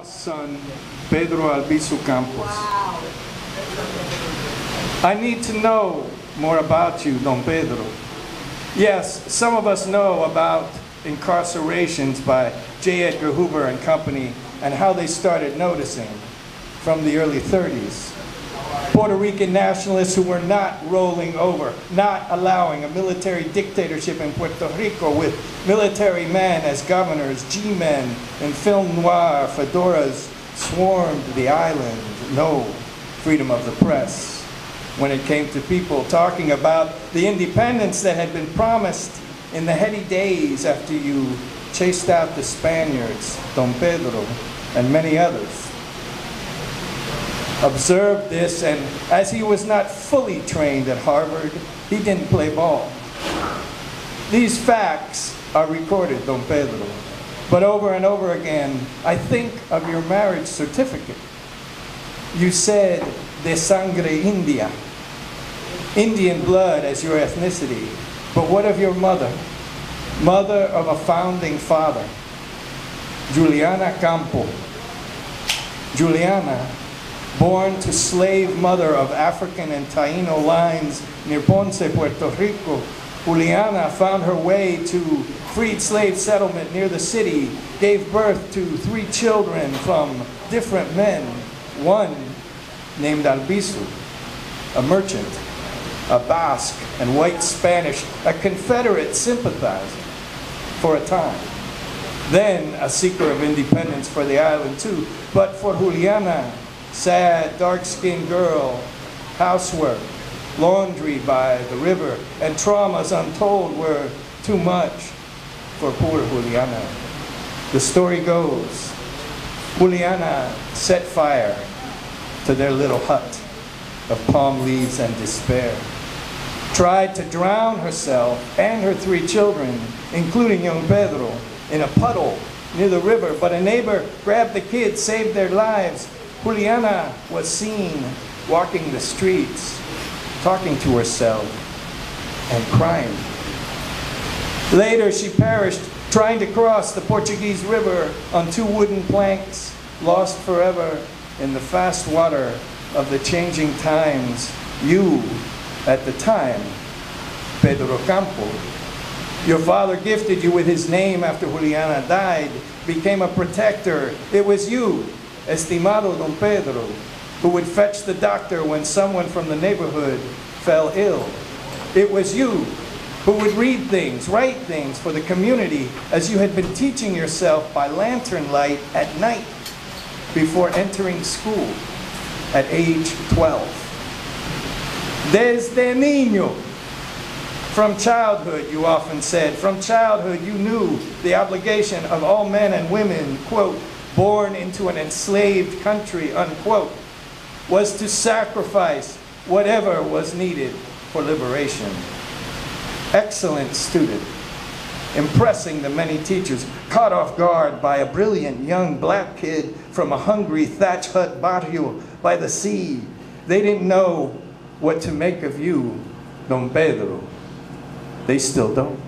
lost son, Pedro Albizu Campos. Wow. I need to know more about you, Don Pedro. Yes, some of us know about incarcerations by J. Edgar Hoover and company and how they started noticing from the early 30s. Puerto Rican nationalists who were not rolling over, not allowing a military dictatorship in Puerto Rico with military men as governors, G-men, and film noir fedoras swarmed the island. No freedom of the press. When it came to people talking about the independence that had been promised in the heady days after you chased out the Spaniards, Don Pedro, and many others. Observed this, and as he was not fully trained at Harvard, he didn't play ball. These facts are recorded, Don Pedro, but over and over again, I think of your marriage certificate. You said, de sangre india, Indian blood as your ethnicity, but what of your mother? Mother of a founding father, Juliana Campo. Juliana, born to slave mother of African and Taino lines near Ponce, Puerto Rico, Juliana found her way to freed slave settlement near the city, gave birth to 3 children from different men, one named Albizu, a merchant, a Basque and white Spanish, a Confederate sympathizer for a time. Then a seeker of independence for the island too, but for Juliana, sad, dark-skinned girl, housework, laundry by the river, and traumas untold were too much for poor Juliana. The story goes, Juliana set fire to their little hut of palm leaves and despair, tried to drown herself and her 3 children, including young Pedro, in a puddle near the river, but a neighbor grabbed the kids, saved their lives. Juliana was seen walking the streets, talking to herself and crying. Later, she perished trying to cross the Portuguese River on 2 wooden planks, lost forever in the fast water of the changing times. You, at the time, Pedro Campo, your father gifted you with his name after Juliana died, became a protector. It was you, Estimado Don Pedro, who would fetch the doctor when someone from the neighborhood fell ill. It was you who would read things, write things for the community as you had been teaching yourself by lantern light at night before entering school at age 12. Desde niño. From childhood, you often said, from childhood you knew the obligation of all men and women, quote, born into an enslaved country, unquote, was to sacrifice whatever was needed for liberation. Excellent student, impressing the many teachers, caught off guard by a brilliant young black kid from a hungry thatch hut barrio by the sea. They didn't know what to make of you, Don Pedro. They still don't.